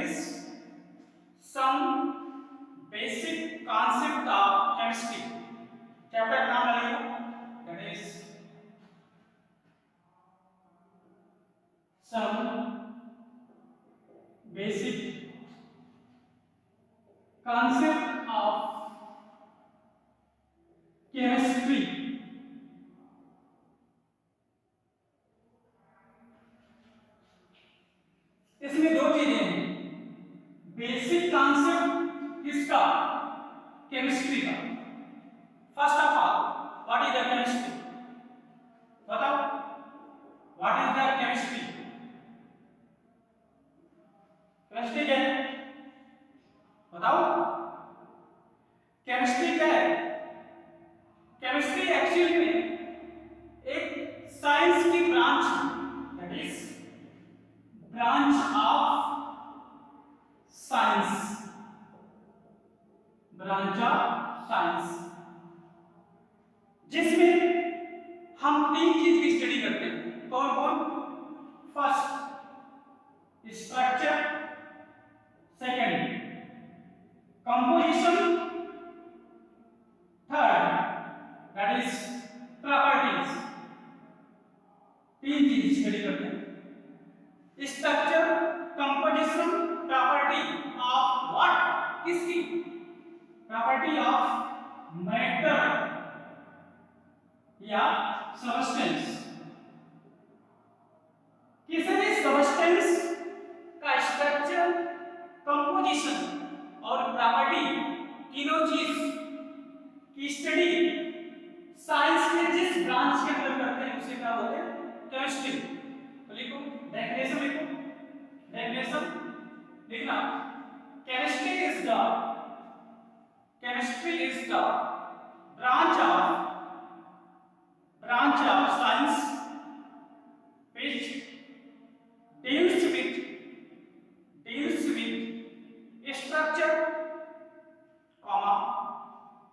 is some basic concept of chemistry. Chapter का नाम लिखो, that is some basic concept of chemistry. इसमें दो चीजें हैं, बेसिक कॉन्सेप्ट किसका, केमिस्ट्री का। First of all what is the chemistry, बताओ what is the chemistry. Chemistry क्या है बताओ, केमिस्ट्री क्या है। केमिस्ट्री एक्चुअली में एक साइंस की ब्रांच है, that is branch of science, branch of science, जिसमें हम तीन चीज की स्टडी करते हैं। कौन कौन, first structure, second composition, third that is properties. तीन चीज स्टडी करते हैं, structure, composition, property of what, किसकी, प्रॉपर्टी ऑफ मैटर या सबस्टेंस। किसी भी सबस्टेंस का स्ट्रक्चर, कंपोजिशन और प्रॉपर्टी तीनों चीज की स्टडी साइंस के जिस ब्रांच के अंदर करते हैं उसे क्या बोलते हैं, केमिस्ट्री। तो लिखो डेफिनेशन, लिखो डेफिनेशन लिखना, chemistry is the branch of science which deals with structure,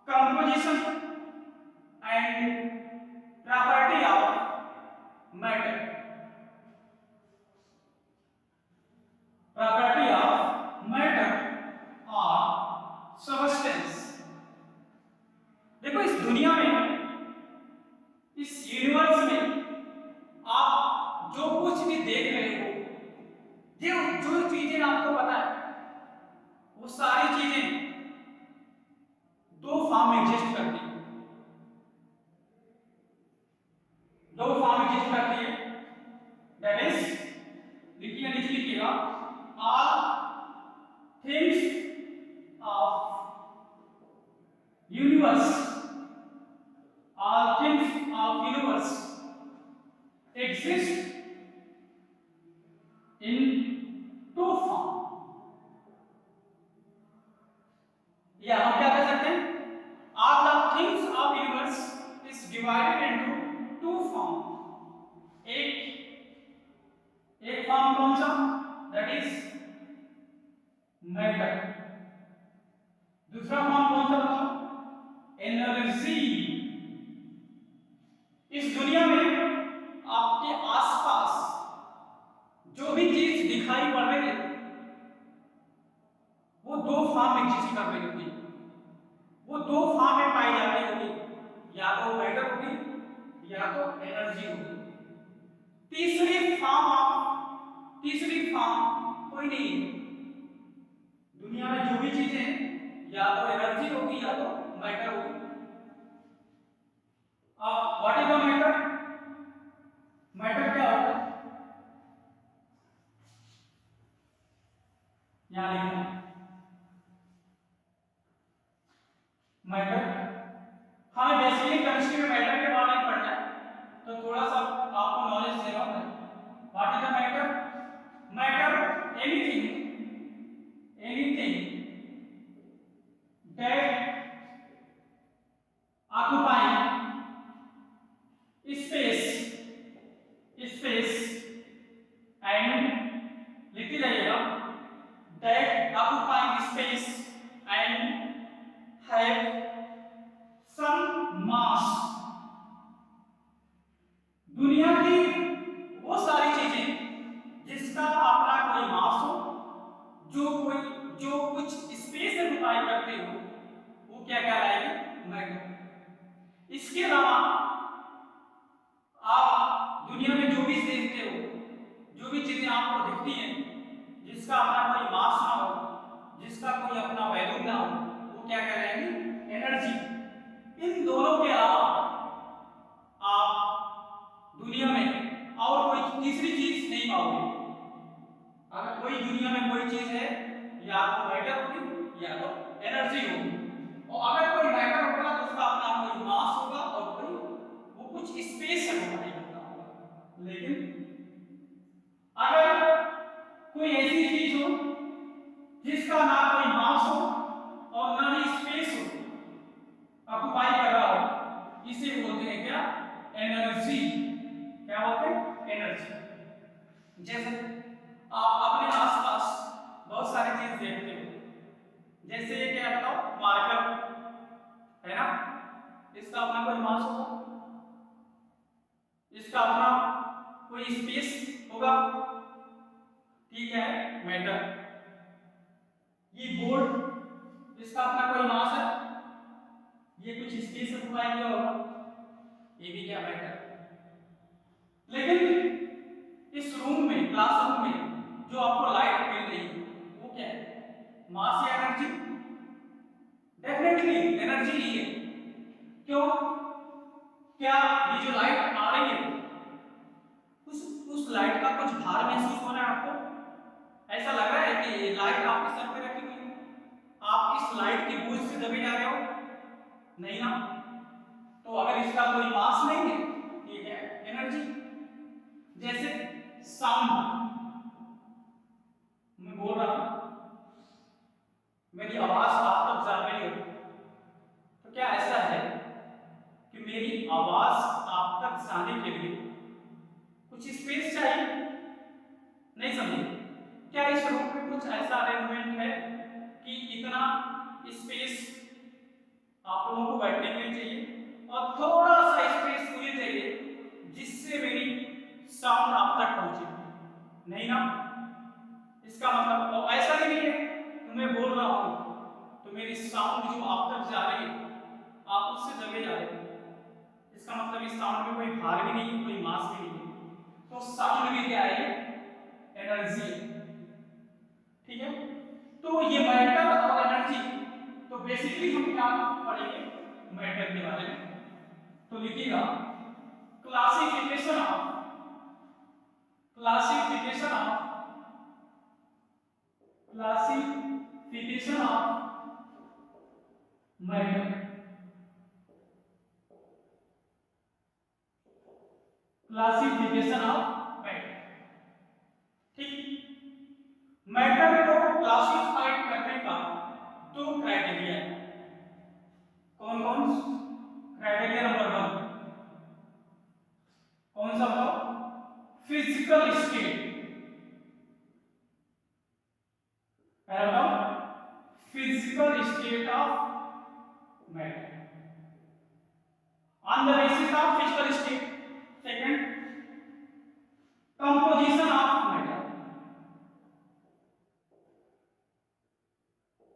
composition and property of matter, property of matter or substance। देखो इस दुनिया में, इस यूनिवर्स में आप जो कुछ भी देख रहे हो, जो चीजें आपको पता है, वो सारी चीजें दो फॉर्म में एग्जिस्ट करती है, दो फॉर्म एग्जिस्ट करती है, दैट इज लिखिए, नीचे लिखिएगा, all things of universe, all things of universe exist in two form। या हम क्या कह सकते हैं, all the things of universe is divided into two form। एक फॉर्म कौन सा, that is matter। दूसरा फॉर्म कौन सा बताओ, एनर्जी। इस दुनिया में आपके आसपास जो भी चीज दिखाई पड़ रही है वो दो फॉर्म में एग्जिस्ट कर रही होगी, वो दो फॉर्म में पाई जा रही होगी, या तो मैटर होगी या तो एनर्जी होगी। तीसरी फॉर्म कोई नहीं है दुनिया में। जो भी चीजें हैं या तो एनर्जी होगी या तो मैटर होगी। अब what is the matter, matter क्या होता है, यहां लिखना मैटर। हमें बेसिकली केमिस्ट्री में मैटर के बारे में पढ़ना है, तो थोड़ा सा आपको नॉलेज दे रहा हूं मैं। What is the matter, matter anything that occupying space and लिखते जाइएगा, that occupying space and have some mass। दुनिया की वो सारी चीजें जिसका अपना कोई मास हो जिसका अपना कोई मास ना हो, जिसका कोई अपना वैल्यू ना हो, वो क्या कहलाएंगे? एनर्जी। इन दोनों के अलावा आप दुनिया में और कोई तीसरी चीज नहीं पाओगे। अगर कोई दुनिया में कोई चीज है, या तो मैटर होगी या तो एनर्जी होगी। और अगर कोई मैटर होगा तो उसका अपना कोई मास होगा और कोई वो कुछ स्पेस है वो नहीं होगा। लेकिन अगर कोई ऐसी चीज हो जिसका ना कोई मास हो और ना ही स्पेस हो, ऑक्युपाई कर रहा हो, इसे बोलते हैं क्या? एनर्जी। क्या बोलते हैं? एनर्जी। जैसे आप अपने आसपास बहुत सारी चीज देखते हो, जैसे ये क्या बताओ? मार्कर है ना, इसका अपना कोई मास होगा, इसका अपना कोई स्पेस होगा, ठीक है, मैटर। ये बोर्ड, इसका अपना कोई मास है, ये कुछ स्पेस ऑक्युपाई किया होगा, ये भी क्या? मैटर। लेकिन इस रूम में, क्लासरूम में जो आपको लाइट मिल रही है वो क्या है? मास या एनर्जी? डेफिनेटली एनर्जी ही है। क्यों? क्या ये जो लाइट आ रही है उस लाइट का कुछ भार महसूस हो रहा है आपको? ऐसा लग रहा है कि ये लाइट आपके सर पे रखी हुई है, आप इस लाइट की बोझ से दबे जा रहे हो? नहीं ना। तो अगर इसका कोई मास नहीं है, ये क्या है? एनर्जी। जैसे साउंड, मैं बोल रहा हूं, मेरी आवाज आप तक जा रही हो, तो क्या ऐसा है कि मेरी आवाज आप तक जाने के लिए कुछ स्पेस चाहिए? नहीं समझे? क्या इस रूम में कुछ ऐसा अरेंजमेंट है कि इतना स्पेस आप लोगों को बैठने के लिए चाहिए और थोड़ा सा स्पेस मुझे चाहिए जिससे मेरी साउंड आप तक पहुंचे? नहीं ना। इसका मतलब तो ऐसा ही नहीं है कि मैं बोल रहा हूं तो मेरी साउंड जो आप तक जा रही है आप उससे दबे जा रहे हैं। इसका मतलब इस साउंड में कोई भार भी नहीं है, कोई मास भी नहीं है। तो साउंड भी क्या है? एनर्जी। ठीक है, तो ये मैटर और एनर्जी, तो बेसिकली हम क्या पढ़ेंगे? मैटर के बारे में। तो लिखिएगा classification of classification of classification of matter. Classification of matter. ठीक, मैटर को क्लासिफाइड करने का दो क्राइटेरिया है। कौन कौन? क्राइटेरिया नंबर 1 कौन सा बताओ? Physical state. पहला बताओ physical state of matter. On the basis of physical state. Second, composition of matter.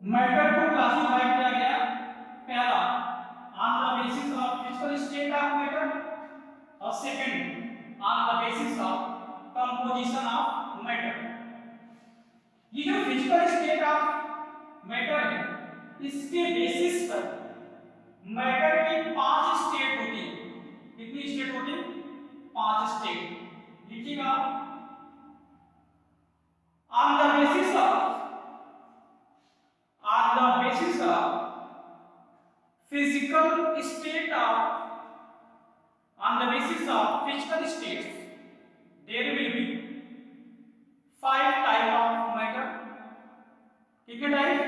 Matter को क्लासिफाई किया गया पहला on the basis of physical state of matter और second on the basis of composition of matter. ये जो physical state of matter है, इसके basis पर मैटर की 5 स्टेट होती है। कितनी स्टेट होती है? 5 स्टेट। लिखिएगा on the basis of physical state of on the basis of physical states there will be 5 type of matter। कितने टाइप?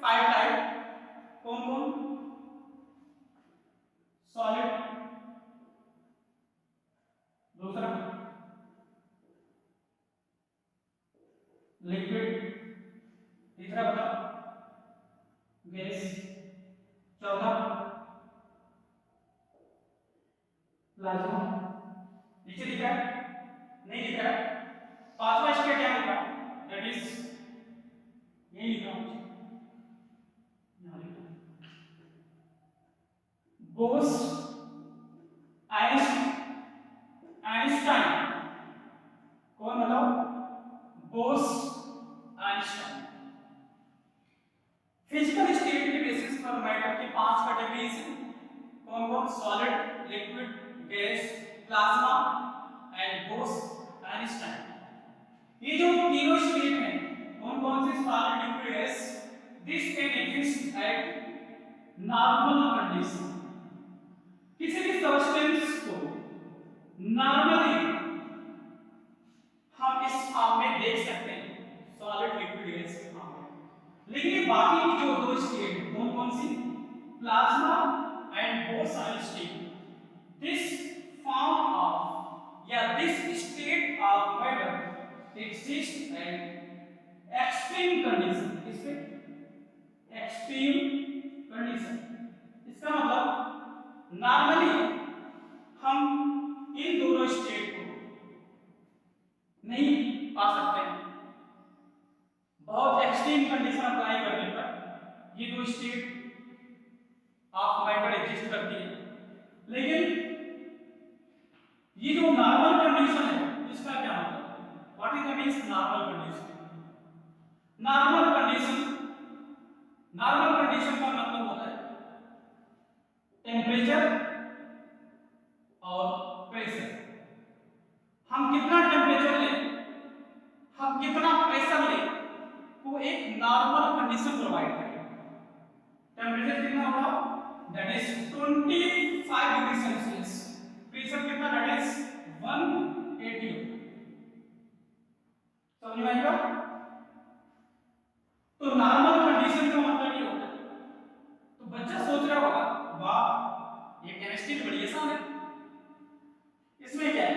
5 टाइप। कौन कौन? सॉलिड, दूसरा लिक्विड, तीसरा बताओ गैस, चौथा प्लाज्मा। नीचे लिखा है? नहीं लिखा है। पांचवा स्टेट क्या लिखा? दैट इज यही लिखा है, यहां लिखा बोस आइंस्टाइन। कौन बताओ? बोस आइंस्टाइन। फिजिकल स्टेट के बेसिस पर मैटर की 5 कैटेगरीज हैं। कौन कौन? Solid, liquid, gas, plasma and boss, Einstein. ये जो तीनों स्टेट हैं, कौन कौन से? Solid, liquid, gas, this can exist at normal condition. किसी भी सब्सटेंस को नॉर्मली हम इस फॉर्म में देख सकते हैं, सॉलिड, लिक्विड, गैस के फॉर्म में। लेकिन बाकी की जो दो स्टेट, कौन कौन सी? Plasma and boson state, this form of या this state of matter exist at extreme condition. इसमें एक्सट्रीम कंडीशन, इसका मतलब नॉर्मली हम इन दोनों स्टेट को नहीं पा सकते हैं। बहुत एक्सट्रीम कंडीशन अप्लाई करने पर ये दो स्टेट ऑफ मैटर एग्जिस्ट करती है। लेकिन ये जो नॉर्मल कंडीशन है, इसका क्या मतलब? What is the means normal condition? Normal condition का मतलब होता है टेम्परेचर और प्रेशर। हम कितना टेम्परेचर लें, हम कितना प्रेशर लें, तो एक नॉर्मल कंडीशन प्रोवाइड करेगा। टेम्परेचर कितना होगा? That is 25 degree Celsius. Pressure कितना? That is 180। समझ में आएगा? तो नॉर्मल कंडीशन का मतलब ये होता है। तो बच्चा सोच रहा होगा, वाह ये केमिस्ट्री बड़ी आसान है, इसमें क्या है,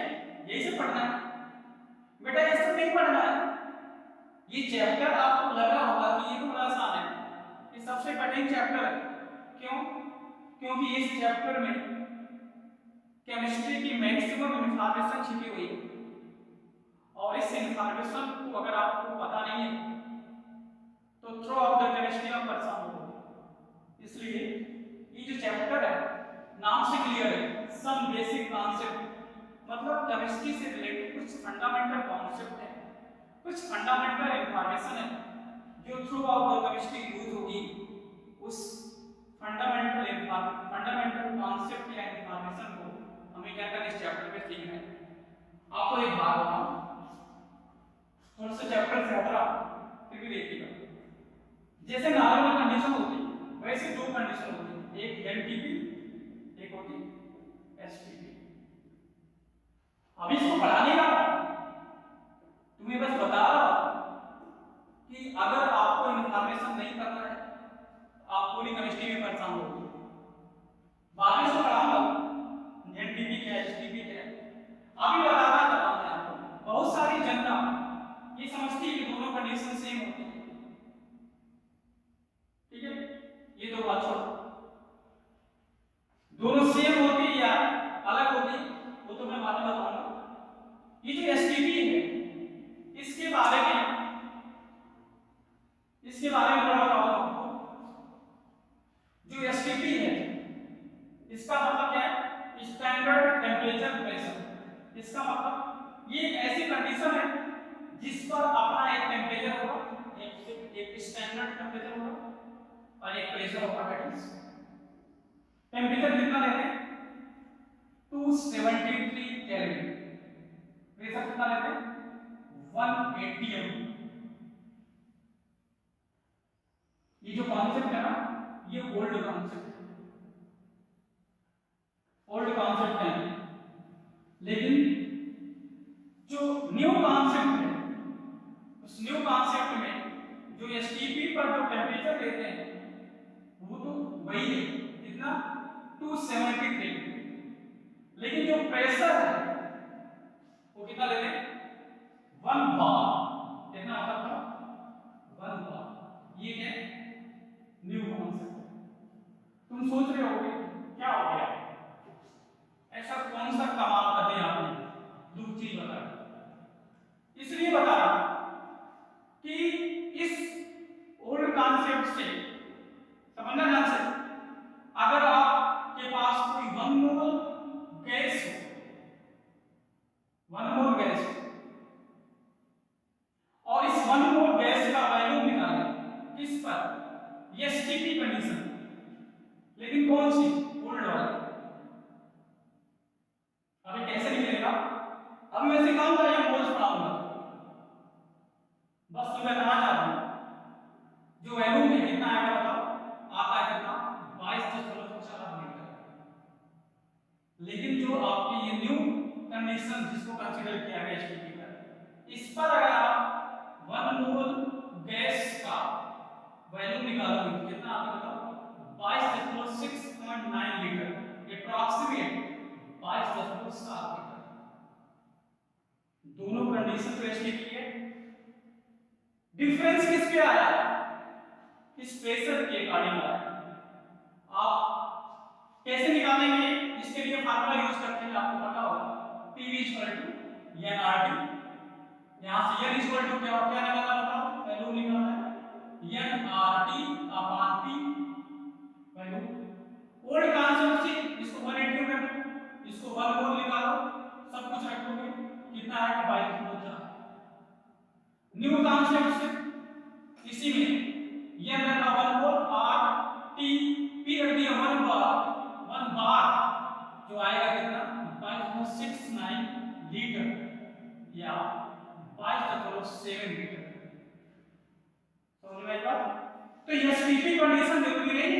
यही से पढ़ना है। बेटा ये सब नहीं पढ़ना है। ये चैप्टर आपको लग रहा होगा कि ये तो बड़ा आसान है, ये सबसे कठिन चैप्टर है। क्यों? क्योंकि इस चैप्टर में केमिस्ट्री की मैक्सिमम इंफॉर्मेशन छिपी हुई है, और इस इंफॉर्मेशन को अगर आपको पता नहीं है तो थ्रू आउट द केमिस्ट्री आप परेशान होगे। इसलिए ये जो चैप्टर है नाम से क्लियर है, सम बेसिक कॉन्सेप्ट, मतलब केमिस्ट्री से रिलेटेड कुछ फंडामेंटल कॉन्सेप्ट है, कुछ फंडामेंटल इंफॉर्मेशन है जो through out the chemistry use होगी। उस फंडामेंटल कॉन्सेप्ट या इंफॉर्मेशन को हमें क्या करना, इस चैप्टर में सीखना है। आपको एक बात बताऊं, थोड़ा सा चैप्टर से हटा फिर भी देखिएगा। जैसे नॉर्मल कंडीशन होती है, वैसे दो कंडीशन होती है, एक एनटीपी, एक होती एसटीपी। अभी इसको पढ़ा नहीं रहा, तुम्हें बस बता रहा कि अगर आपको इंफॉर्मेशन नहीं करना है आप पूरी केमिस्ट्री में परेशान होगे। बाद में इसको पढ़ाऊंगा एनटीपी क्या है, एसटीपी क्या है। अभी बताना चाहता हूं मैं आपको, बहुत सारी जनता ये समझती है कि दोनों कंडीशन सेम होती है। ठीक है, ये दो बात छोड़ो, दोनों सेम होती या अलग होती वो तो मैं बाद में बताऊंगा। ये जो एसटीपी है इसके बारे में थोड़ा बताऊंगा आपको। जो एसटीपी है इसका मतलब क्या है? Standard temperature pressure. इसका मतलब ये एक ऐसी कंडीशन है जिस पर अपना एक टेम्परेचर होगा, एक स्टैंडर्ड टेम्परेचर होगा और एक प्रेशर होगा। टेम्परेचर कितना लेते हैं? 273 केल्विन। प्रेशर कितना लेते हैं? 180 एम। ये जो कॉन्सेप्ट है ना, ये ओल्ड कॉन्सेप्ट है, लेकिन जो न्यू कॉन्सेप्ट है, उस न्यू कॉन्सेप्ट में जो एसटीपी पर जो टेम्परेचर लेते हैं वो तो वही है, कितना? 273। लेकिन जो प्रेशर है वो कितना लेते हैं? 1 बार। कितना होता था? 1 बार। ये क्या है? न्यू कॉन्सेप्ट है। तुम सोच रहे होगे क्या हो गया, ऐसा कौन सा कमाल कर दिया आपने, दो चीज बता। इसलिए बता रहा कि इस ओल्ड कॉन्सेप्ट से समझना ध्यान से, अगर आपके पास कोई 1 मोल गैस हो, 1 मोल गैस, और इस 1 मोल गैस का कौन सी? ओल्ड वाली। अभी कैसे निकलेगा? अब मैं सिखाऊंगा या मोल्स पढ़ाऊंगा? बस मैं बताना चाह रहा हूं जो वैल्यू में कितना आएगा बताओ। आता है कितना? 22.4 मीटर। लेकिन जो आपकी ये न्यू कंडीशन जिसको कंसीडर किया गया एचटीपी पर, इस पर अगर आप 1 मोल गैस का वैल्यू निकालोगे तो कितना आता है बताओ? 22.6.9 लीटर, अप्रॉक्सीमेट 22.7 लीटर। दोनों कंडीशन तो एचटीपी है। डिफरेंस किस पे आया? इस प्रेशर के अकॉर्डिंग आया। आप कैसे निकालेंगे? इसके लिए फार्मूला यूज करते हैं, आपको पता होगा, PV NRT। यहां से N क्या क्या निकालना बताओ? वैल्यू निकालना है NRT upon P value. Old concept से इसको 180 में इसको 1 मोल निकालो, सब कुछ रखोगे कितना आएगा? 22.4। न्यू कॉन्सेप्ट से इसी में ये रखा 1 मोल R T P रख दिया 1 बार जो आएगा कितना? 22.69 लीटर या 22.7 लीटर। समझ में आई बात? तो ये एचटीपी कंडीशन जरूरी नहीं है।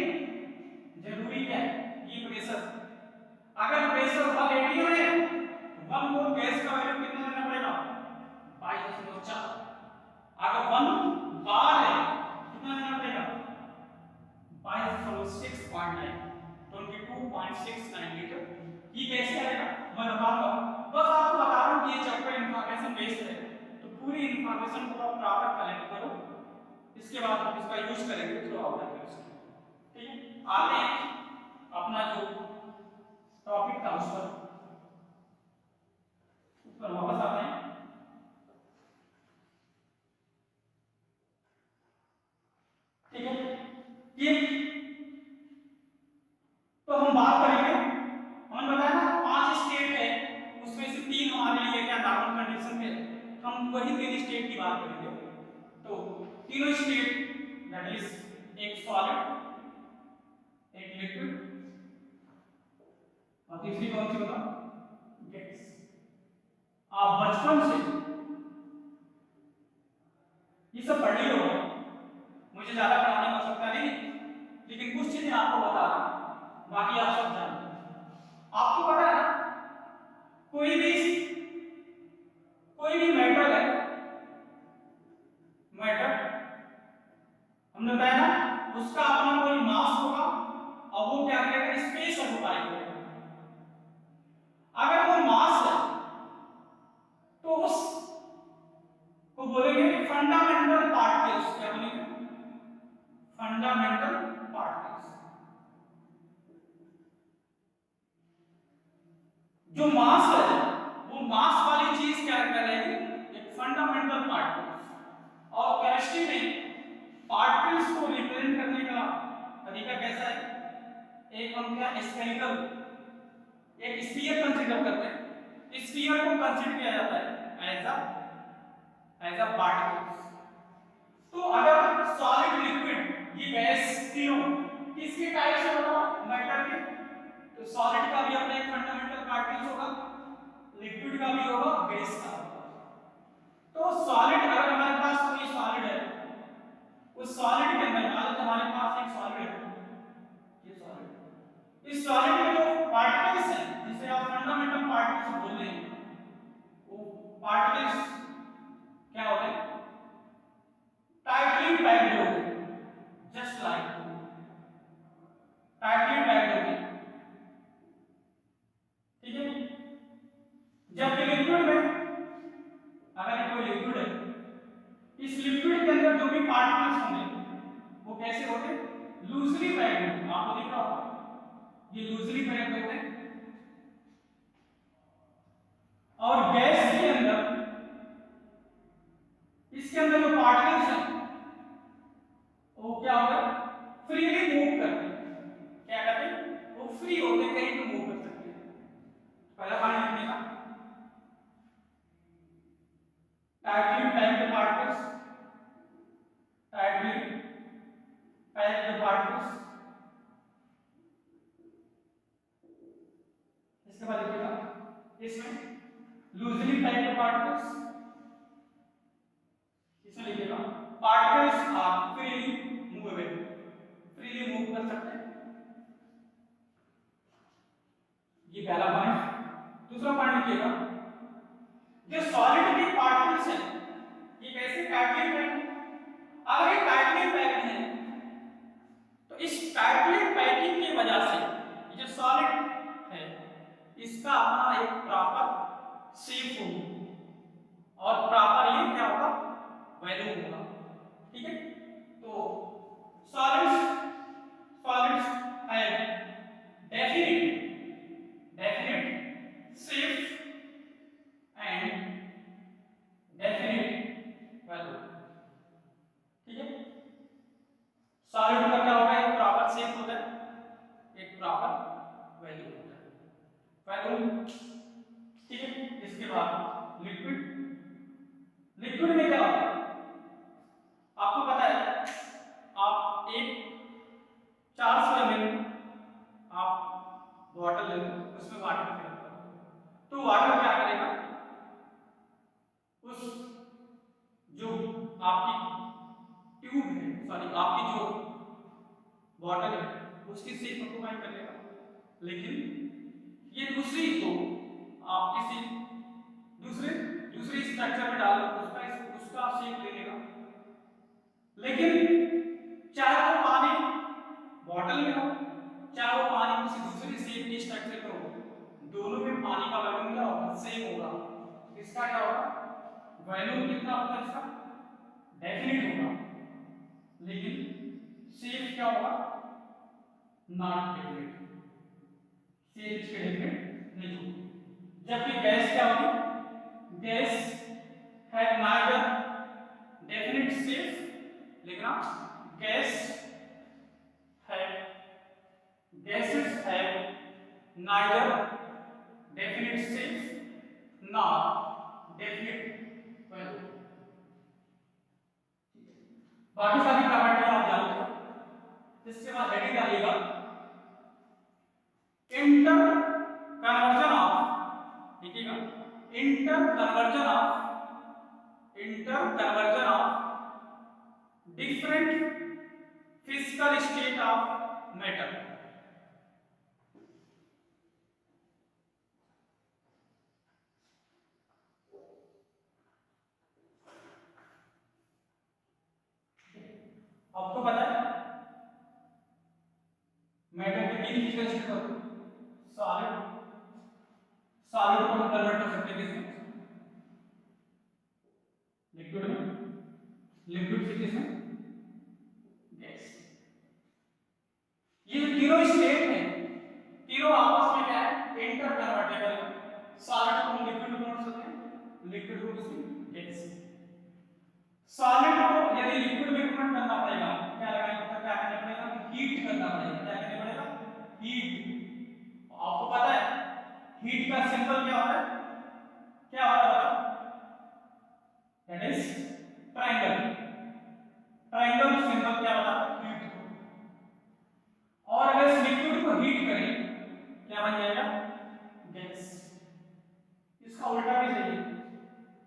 जरूरी क्या है? ये प्रेशर, अगर प्रेशर 180 है 1 मोल गैस का वैल्यू कितना देना पड़ेगा? 22.4। अगर 1 बार है कितना देना पड़ेगा? 22.69 22.69 लीटर। ये कैसे आएगा मैं बताऊंगा। बस आपको बता रहा हूं कि ये चैप्टर इंफॉर्मेशन बेस्ड है, तो पूरी इंफॉर्मेशन को आप प्रॉपर कलेक्ट करो, इसके बाद हम इसका यूज करेंगे थ्रू आउट द कोर्स। ठीक है, आगे अपना जो टॉपिक था उस पर वापस आते हैं। ठीक है, ये तो हम बात करेंगे, हमने बताया ना 5 स्टेट है, उसमें से 3 हमारे लिए क्या नॉर्मल कंडीशन है, हम वही 3 स्टेट की बात करेंगे। तो तीनों स्टेट दैट इज एक सॉलिड, एक लिक्विड और तीसरी कौन सी बताओ? गैस। आप बचपन से ये सब पढ़ लिए हो, मुझे ज्यादा पढ़ाने की आवश्यकता नहीं, लेकिन कुछ चीजें आपको बता रहा हूं, बाकी आप सब जानते हैं। आपको पता है कोई भी मैटर है, मैटर हमने बताया ना उसका अपना कोई मास होगा और वो क्या करेगा? स्पेस ऑक्युपाई करेगा। अगर वो मास है तो उस को बोलेंगे फंडामेंटल पार्टिकल्स। क्या बोलेंगे? Fundamental particles. जो मास है वो मास वाली चीज क्या करेगी? एक फंडामेंटल पार्टिकल्स। और केमिस्ट्री में पार्टिकल्स को रिप्रेजेंट करने का तरीका कैसा है? एक हम क्या स्फेरिकल, एक स्फीयर कंसीडर करते हैं, स्फीयर को कंसीडर किया जाता है एज अ पार्टिकल्स। तो अगर सॉलिड, लिक्विड, ये गैस तीनों किसके टाइप से बताओ? मैटर के। तो सॉलिड का भी अपना एक फंडामेंटल पार्टिकल्स होगा, लिक्विड का भी होगा, गैस का होगा। तो सॉलिड, अगर हमारे पास कोई सॉलिड है, उस सॉलिड के अंदर मान लो हमारे पास एक सॉलिड है, ये सॉलिड, इस सॉलिड में जो पार्टिकल्स हैं जिसे आप फंडामेंटल पार्टिकल्स बोल रहे हैं, वो पार्टिकल्स क्या होते हैं? टाइटली पैक्ड होते हैं, जस्ट लाइक टाइटली पैक्ड होते हैं। ठीक है, जबकि लिक्विड में, अगर कोई लिक्विड है, इस लिक्विड के अंदर जो भी पार्टिकल्स होंगे वो कैसे होते हैं? लूजली पैक्ड होते हैं। आपको दिख रहा होगा ये लूजली पैक्ड होते हैं। और गैस के अंदर, इसके अंदर जो पार्टिकल्स हैं वो क्या होगा? फ्रीली मूव करते हैं। क्या करते हैं? वो फ्री होते हैं, कहीं भी मूव कर सकते हैं। पहला पार्ट लिखने का, tightly packed particles, tightly packed particles. Type of particles, इसमें लिखिएगा particles are freely movable, freely move कर सकते हैं। ये पहला पॉइंट। दूसरा पॉइंट लिखिएगा जो सॉलिड के पार्टिकल्स हैं ये कैसे टाइटली पैक्ड हैं। अगर ये टाइटली पैक्ड है तो इस टाइटली पैकिंग की वजह से ये जो सॉलिड है इसका अपना एक प्रॉपर शेप होगा और प्रॉपर ये क्या होगा वैल्यू होगा। ठीक है, तो solids have definite shape and definite value. ठीक है, सॉलिड का क्या होगा एक प्रॉपर शेप होता है, एक प्रॉपर वैल्यू होता है, वैल्यू। ठीक है, इसके बाद लिक्विड में क्या होता है आपको पता है। आप एक 400 ml आप बॉटल ले लो, उसमें वाटर फिल करो, तो वाटर क्या करेगा उस जो आपकी ट्यूब है, सॉरी आपकी जो बॉटल है उसकी शेप ऑक्यूपाई कर लेगा, लेकिन ये दूसरी को आप किसी दूसरे स्ट्रक्चर में डालो उसका शेप ले लेगा। लेकिन चाहे वो पानी बॉटल में हो चाहे वो पानी किसी दूसरे शेप के स्ट्रक्चर में हो, दोनों में पानी का वॉल्यूम क्या होगा सेम होगा। इसका क्या होगा वॉल्यूम कितना होगा इसका डेफिनिट होगा, लेकिन शेप क्या होगा नॉट डेफिनिट, शेप इसके डेफिनिट नहीं होगा। जबकि गैस क्या होगी, गैस है नाइदर डेफिनिट शेप, लिखना gases have neither definite shape nor definite value। बाकी सारी प्रॉपर्टी आप जानते हो। इसके बाद हेडिंग डालिएगा इंटर कन्वर्जन ऑफ, लिखिएगा inter conversion of different physical state of matter। आपको पता है मैटर के तीन फिजिकल स्टेट होते हैं, सॉलिड को हम कन्वर्ट कर सकते हैं किसमें लिक्विड में, लिक्विड से किसमें गैस। ये तीनों स्टेट हैं तीनों आपस में क्या है इंटर कन्वर्टेबल है। सॉलिड को हम लिक्विड में कन्वर्ट करते हैं, लिक्विड को किसमें गैस। सॉलिड को यदि लिक्विड में कन्वर्ट करना पड़ेगा क्या करना पड़ेगा हीट करना पड़ेगा। क्या करना पड़ेगा हीट। आपको पता है हीट का सिंबल क्या होता है, क्या होता है that is triangle. Triangle symbol क्या होता है हीट को। और अगर इस लिक्विड को हीट करें क्या बन जाएगा गैस। इसका उल्टा भी सही है,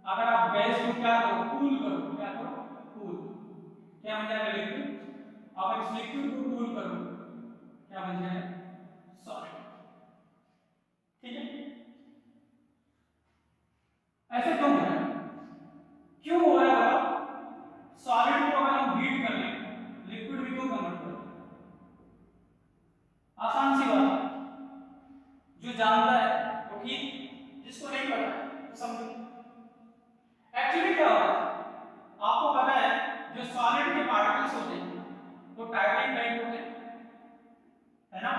अगर आप गैस को क्या करो कूल करो, क्या करो कूल, क्या बन जाएगा लिक्विड। अगर इस लिक्विड को कूल करो क्या बन जाएगा सॉलिड। ठीक है, ऐसे क्यों हो रहा है, क्यों हो रहा है सॉलिड को अगर हम हीट कर लें लिक्विड में क्यों कन्वर्ट करो। आसान सी बात है, जो जानता है वो ठीक, जिसको नहीं पता है समझो। एक्चुअली क्या होता है आपको पता है जो सॉलिड के पार्टिकल्स होते हैं वो टाइटली पैक्ड होते हैं, है ना,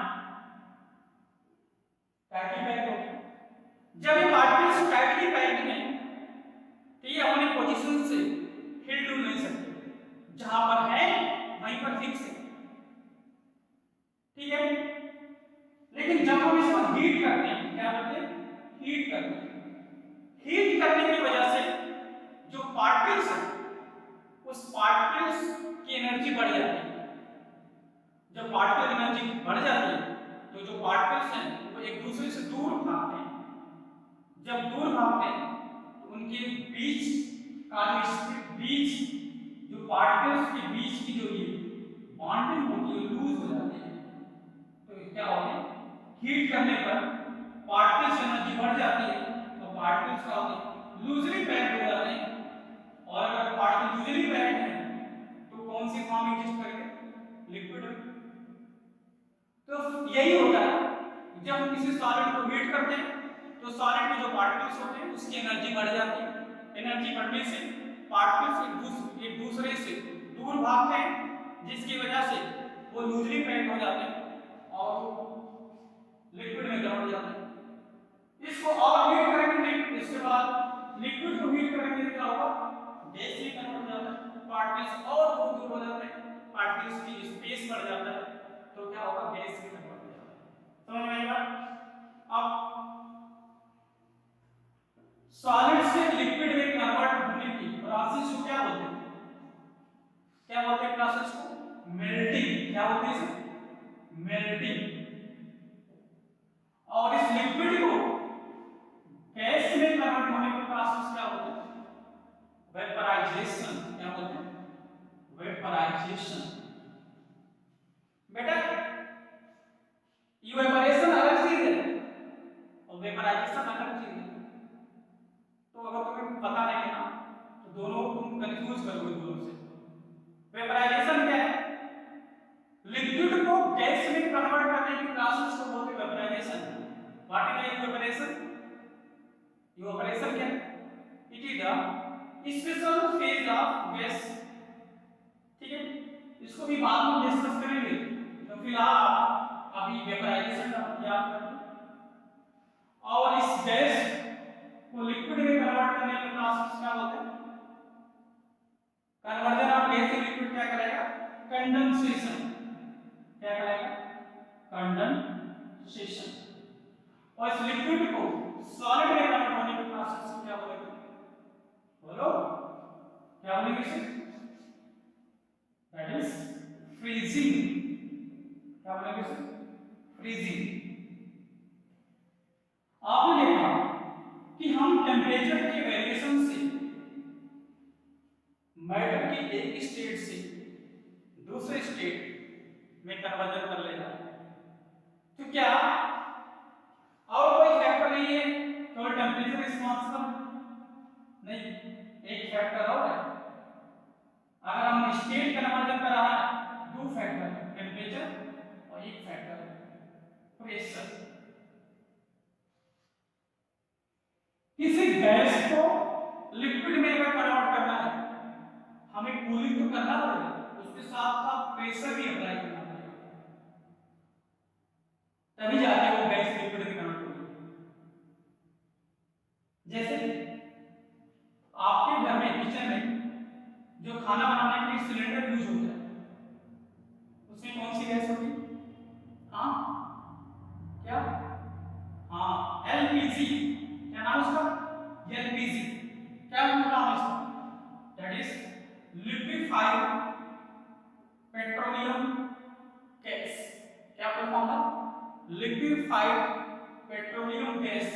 टाइटली पैक्ड होते हैं। जब ये पार्टिकल्स टाइटली पैक्ड हैं तो ये अपनी पोजीशन से हिल डुल नहीं सकते, जहां पर है वहीं पर फिक्स है। ठीक है, लेकिन जब हम इसको हीट करते हैं क्या करते हैं हीट करते हैं। हीट करने की वजह से जो पार्टिकल्स हैं उस पार्टिकल्स की एनर्जी बढ़ जाती है। जब पार्टिकल एनर्जी बढ़ जाती है तो जो पार्टिकल्स हैं वो एक दूसरे से दूर भागते हैं। जब दूर भागते हैं उनके बीच का बीच जो पार्टिकल्स के बीच की जो ये बॉन्डिंग होती है लूज हो जाती है। तो क्या होता है, हीट करने पर पार्टिकल्स एनर्जी बढ़ जाती है, तो पार्टिकल्स क्या होते हैं, लूजली पैक्ड हो जाते हैं। और अगर पार्टिकल लूजली पैक्ड है तो कौन सी फॉर्म एग्जिस्ट करेंगे, लिक्विड में। तो यही होता है, जब हम किसी सॉलिड को हीट करते हैं तो सॉलिड में जो पार्टिकल्स होते हैं उसकी एनर्जी बढ़ जाती है। एनर्जी बढ़ने से पार्टिकल्स एक दूसरे से दूर भागते हैं, जिसकी वजह से वो लूजली पैक्ड हो जाते हैं और लिक्विड में कन्वर्ट हो जाते हैं। इसको और हीट करेंगे, इसके बाद लिक्विड को हीट करेंगे तो क्या होगा, गैस में कन्वर्ट हो जाता है, पार्टिकल्स और दूर हो जाते हैं, पार्टिकल्स की स्पेस बढ़ जाता है, तो क्या होगा, गैस में कन्वर्ट हो जाता है। समझ में आई बात। अब सॉलिड से लिक्विड में कन्वर्ट होने की प्रोसेस को क्या बोलते हैं, क्या बोलते हैं प्रोसेस को, मेल्टिंग। क्या बोलते हैं इसे, मेल्टिंग। और इस लिक्विड को गैस में कन्वर्ट होने की प्रोसेस क्या बोलते हैं, वेपराइजेशन। क्या बोलते हैं, वेपराइजेशन। बेटा इवेपोरेशन अलग चीज है और वेपराइजेशन अलग चीज है। तो अगर तुम्हें पता नहीं है ना तो दोनों तुम कंफ्यूज करोगे दोनों से। वेपराइजेशन क्या है, लिक्विड को गैस में कन्वर्ट करने की प्रोसेस को बोलते हैं vaporization. What is evaporation, evaporation क्या है, it is the special phase of gas. ठीक है, इसको भी बाद में डिस्कस करेंगे, तो फिलहाल अभी वेपराइजेशन का याद कर लो। और इस गैस को लिक्विड में कन्वर्ट करने का प्रोसेस क्या बोलते हैं, conversion of gas to liquid क्या करेगा, कंडेंसेशन। क्या करेगा, कंडेंसेशन। और इस लिक्विड को सॉलिड में कन्वर्ट होने के प्रोसेस को क्या बोलेंगे, बोलो क्या बोलेंगे इसे, दैट इज फ्रीजिंग। क्या बोलेंगे इसे, फ्रीजिंग। आपने देखा कि हम टेम्परेचर के वेरिएशन से मैटर की एक स्टेट से दूसरे स्टेट में कन्वर्जन कर ले रहा है। तो क्या और कोई फैक्टर नहीं है केवल टेम्परेचर रिस्पांसिबल, नहीं, एक फैक्टर और है। अगर हम स्टेट कन्वर्जन कर रहा है, दो फैक्टर है, टेम्परेचर और एक फैक्टर है प्रेशर। किसी गैस को लिक्विड में अगर कन्वर्ट करना है, हमें कूलिंग तो करना पड़ेगा, उसके साथ साथ प्रेशर भी अप्लाई करना पड़ेगा, तभी जाके वो गैस लिक्विड में कन्वर्ट होगी। जैसे आपके घर में किचन में जो खाना बनाने के लिए सिलेंडर यूज होता है, उसमें कौन सी गैस होती है, हाँ क्या, हाँ एलपीजी। क्या नाम उसका, एलपीजी। क्या नाम है इसका, that is liquefied petroleum gas. क्या फुल फॉर्म है, लिक्विफाइड पेट्रोलियम गैस।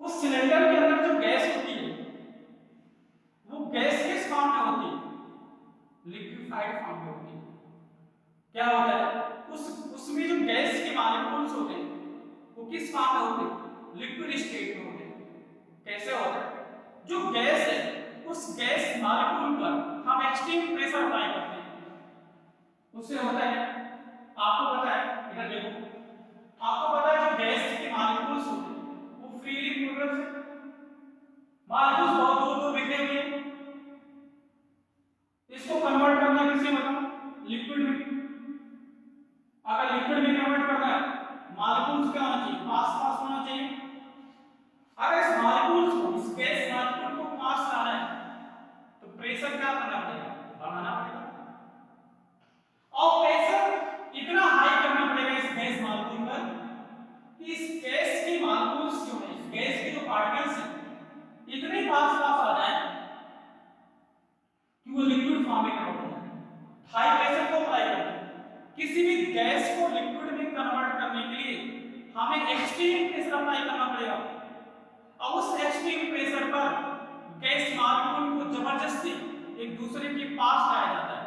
उस सिलेंडर के अंदर जो गैस होती है वो गैस किस फॉर्म में होती है, लिक्विफाइड फॉर्म में होती है। क्या होता है, उसमें जो गैस के मॉलिक्यूल्स होते हैं वो किस फॉर्म में होते हैं, लिक्विड स्टेट में होते हैं। कैसे होता है, जो गैस है उस गैस मॉलिक्यूल पर हम एक्सट्रीम प्रेशर अप्लाई करते हैं, उससे होता है, आपको पता है, इधर देखो, आपको पता है जो गैस के मॉलिक्यूल्स होते हैं वो फ्रीली मूवेबल है, मॉलिक्यूल्स बहुत दूर दूर बिखरे हुए हैं। इसको कन्वर्ट करना है किसी मतलब लिक्विड में। अगर लिक्विड में कन्वर्ट करना है, मॉलिक्यूल्स क्या होना चाहिए, पास पास होना चाहिए। अगर इस मॉलिक्यूल्स को, इस गैस मॉलिक्यूल को पास लाना है तो प्रेशर क्या करना पड़ेगा, बढ़ाना पड़ेगा। और प्रेशर इतना हाई करना पड़ेगा इस गैस मॉलिक्यूल पर कि इस गैस के मॉलिक्यूल्स जो है, इस गैस के जो पार्टिकल्स हैं इतने पास पास आ जाए कि वो लिक्विड फॉर्म में कन्वर्ट हो जाए। हाई प्रेशर को अप्लाई करते हैं। किसी भी गैस को लिक्विड में कन्वर्ट करने के लिए हमें एक्सट्रीम प्रेशर अप्लाई करना पड़ेगा। अब और उस एक्सट्रीम प्रेशर पर गैस मालिक्यूल को जबरदस्ती एक दूसरे के पास लाया जाता है,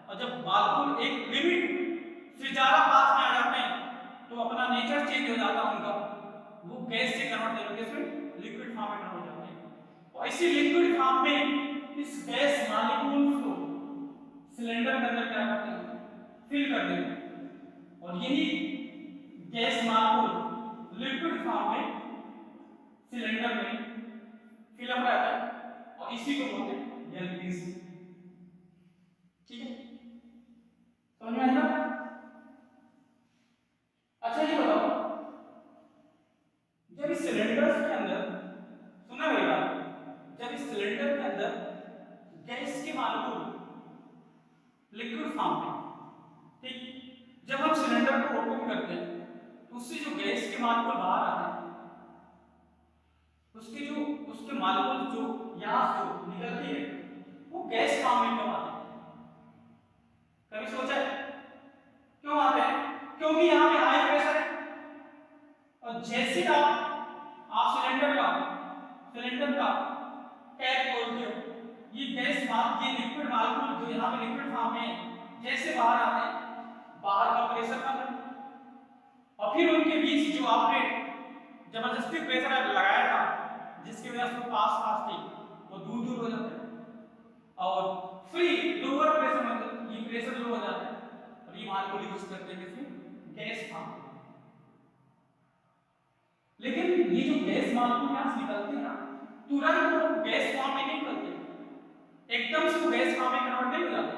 और जब मालिक्यूल एक लिमिट से ज्यादा पास में आ जाते हैं तो अपना नेचर चेंज हो जाता है उनका, वो गैस से कन्वर्ट होकर इसमें लिक्विड फॉर्म में कन्वर्ट हो जाते हैं। और इसी लिक्विड फॉर्म में इस गैस मालिक्यूल को सिलेंडर के अंदर क्या करते हैं, फिल कर देते हैं, और यही गैस मालिक्यूल लिक्विड फॉर्म में सिलेंडर में फिलअप रहता है, और इसी को बोलते हैं एलपीजी। ठीक है, समझ में आया? अच्छा ये बताओ, जब इस सिलेंडर के अंदर, सुना मेरी बात, जब इस सिलेंडर के अंदर गैस के मालिक्यूल लिक्विड फॉर्म में, ठीक, जब हम सिलेंडर को ओपन करते हैं तो उससे जो गैस के मालिक्यूल बाहर आते हैं, उसके मालिक्यूल जो यहाँ जो निकलती है वो गैस फॉर्म में क्यों आते हैं? कभी सोचा है क्यों आते हैं? क्योंकि यहाँ पे हाई प्रेशर है, और जैसे आप सिलेंडर का कैप खोलते हो, ये लिक्विड मालिक्यूल जो यहाँ पे लिक्विड फॉर्म में जैसे बाहर आते हैं, बाहर का प्रेशर कम है, और फिर उनके बीच जो आपने जबरदस्ती प्रेशर लगाया था जिसकी वजह से पास थी वो दूर हो जाते हैं, और फ्री लोअर प्रेशर मतलब ये प्रेशर लो हो जाता है, और ये मालिक्यूल यूज करते हैं इसमें गैस फॉर्म। लेकिन ये जो गैस मालिक्यूल यहाँ से निकलते हैं ना, तुरंत वो गैस फॉर्म में नहीं निकलते, एकदम से वो गैस फॉर्म में कन्वर्ट नहीं हो जाते,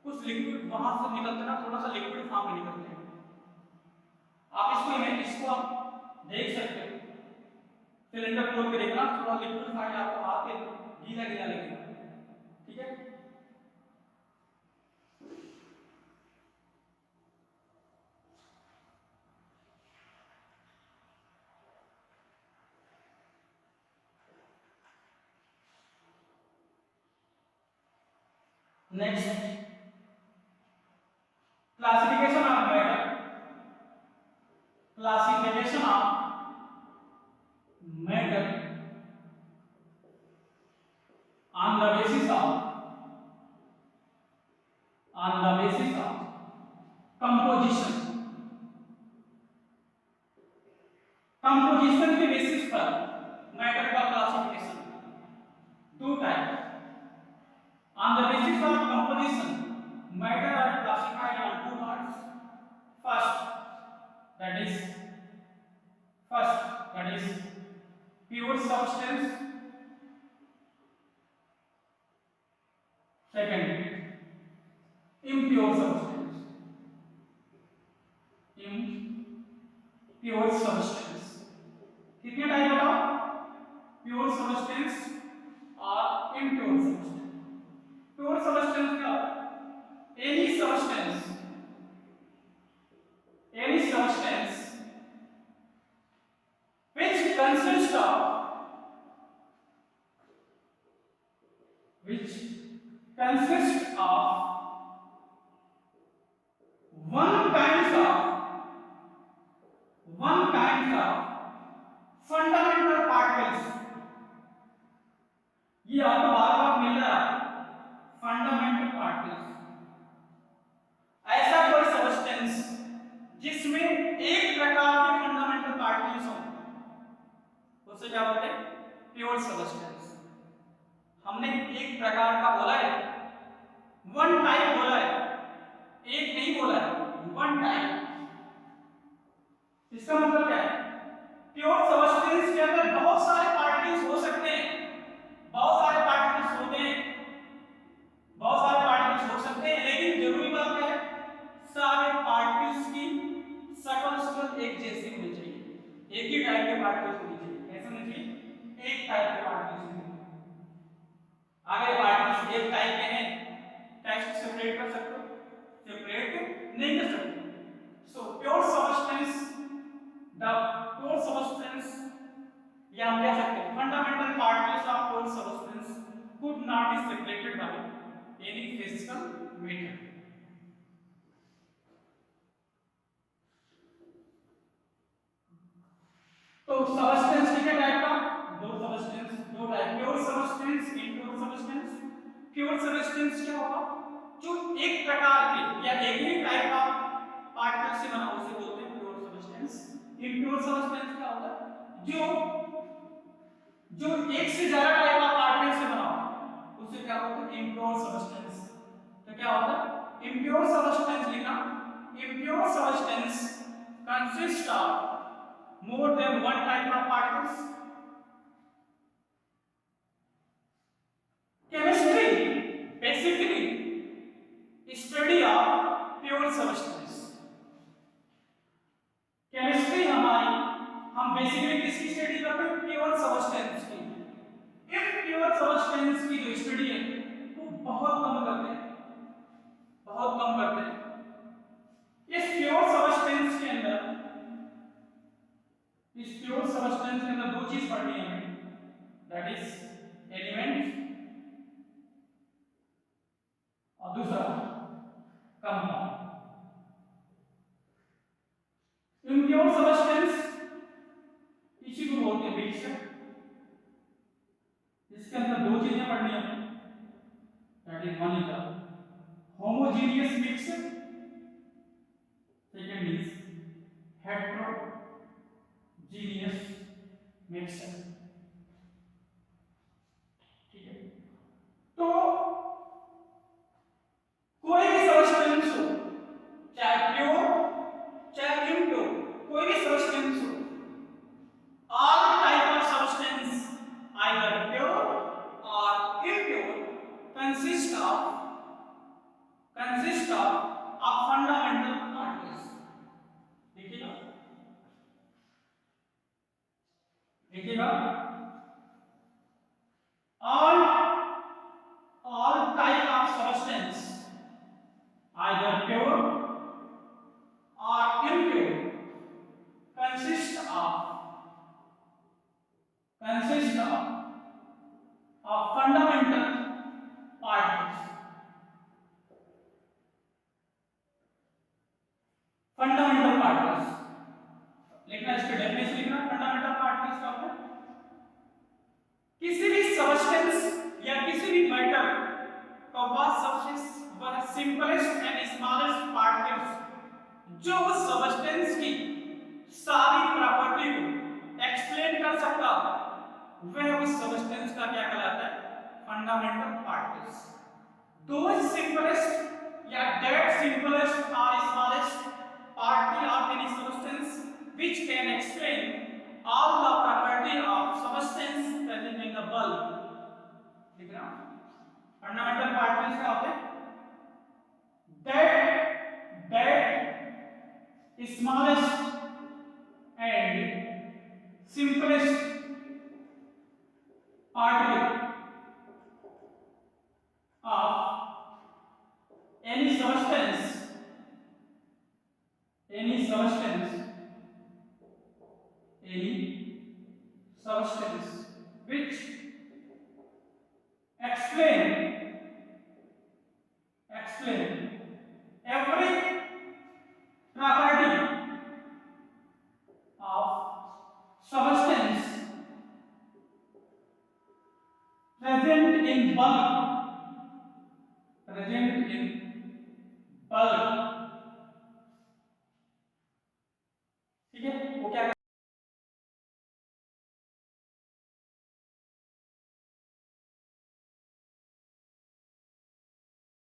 कुछ लिक्विड वहां से निकलते ना, थोड़ा सा लिक्विड फॉर्म में निकलते हैं। आप इसको आप देख सकते हो, सिलेंडर खोल के देखना, थोड़ा लिक्विड फाइल आपको हाथ पे गीला गीला लगेगा। ठीक है, next classification of matter, classification of matter on the basis of composition के बेसिस पर मैटर का क्लासिफिकेशन दो type. on the basis of composition matter are classified on two parts, that is pure substance, second impure substance, impure substance। कितने type बताओ? Pure substance और impure substance. Pure substance क्या होता है? any substance which consists of one kind of fundamental particles। ये आपको बार-बार मिल रहा है, फंडामेंटल पार्टिकल्स। ऐसा कोई सबस्टेंस जिसमें एक प्रकार के फंडामेंटल पार्टिकल्स हो, उसे क्या बोलते हैं? Pure substance. हमने एक प्रकार का बोला है, वन टाइप बोला है, एक नहीं बोला है, वन टाइप। इसका मतलब क्या है? प्योर सबस्टेंस के अंदर बहुत सारे पार्टिकल्स हो सकते हैं, बहुत सारे पार्टिकल्स होते हैं, लेकिन जरूरी बात क्या है? सारे पार्टिकल्स की शकल एक जैसी होनी चाहिए, एक ही टाइप के पार्टिकल्स होनी चाहिए। कैसे होनी चाहिए? एक टाइप के पार्टिकल्स होने चाहिए। अगर पार्टिकल्स एक टाइप के हैं, टेक्स्ट सेपरेट कर सकते हो? सेपरेट नहीं कर सकते। So pure substance, the pure substance, या हम कह सकते हैं fundamental particles of pure substance could not be separated by any physical matter। तो सबस्टेंस कितने टाइप का? प्योर सब्सटेंस क्या होगा? जो एक प्रकार के या एक ही टाइप का पार्टिकल से बना उसे बोलते हैं प्योर सब्सटेंस। इम्प्योर सब्सटेंस क्या होता है? जो एक से ज्यादा टाइप का पार्टिकल से बना हो उसे क्या बोलते हैं? Impure substance. तो क्या होता है? इम्प्योर सब्सटेंस लिखा। Impure substance consist of more than one type of particles. Chemistry basically study of pure substance. Chemistry हमारी हम बेसिकली किसकी स्टडी करते हैं? प्योर सब्सटेंस की। इम्प्योर सब्सटेंस की जो स्टडी है वो बहुत कम करते हैं, बहुत कम करते हैं। इस प्योर सब्सटेंस के अंदर दो चीज पढ़नी है हमें, दैट इज एलिमेंट और दूसरा कंपाउंड। इम्प्योर सब्सटेंस इसी को बोलते हैं मिक्सचर। इसके अंदर दो चीजें पढ़नी है, that is one is the homogeneous mixture, second is heterogeneous mixture. ठीक है, तो कोई भी सब्सटेंस हो, चाहे प्योर चाहे इम्प्योर, कोई भी सब्सटेंस हो, all type of substance either pure or impure consist of a fundamental particles। देखिएगा देखिएगा all type of substance either pure or impure consist of fundamental particles। Fundamental particles लिखना, इसके डेफिनेशन लिखना। Fundamental particles का मतलब किसी भी सब्सटेंस या किसी भी मैटर का वह सिंपलेस्ट एंड स्मॉलेस्ट पार्टिकल्स जो उस सब्सटेंस की सारी प्रॉपर्टी को एक्सप्लेन कर सकता वह उस सब्सटेंस का क्या कहलाता है? Fundamental particles. Those simplest या that simplest or smallest particle of any substance which can explain all the property of substance present in the bulk। ठीक है ना? फंडामेंटल पार्टिकल्स क्या होते हैं? that smallest and simplest particle of any substance which explain every property of substance present in bulk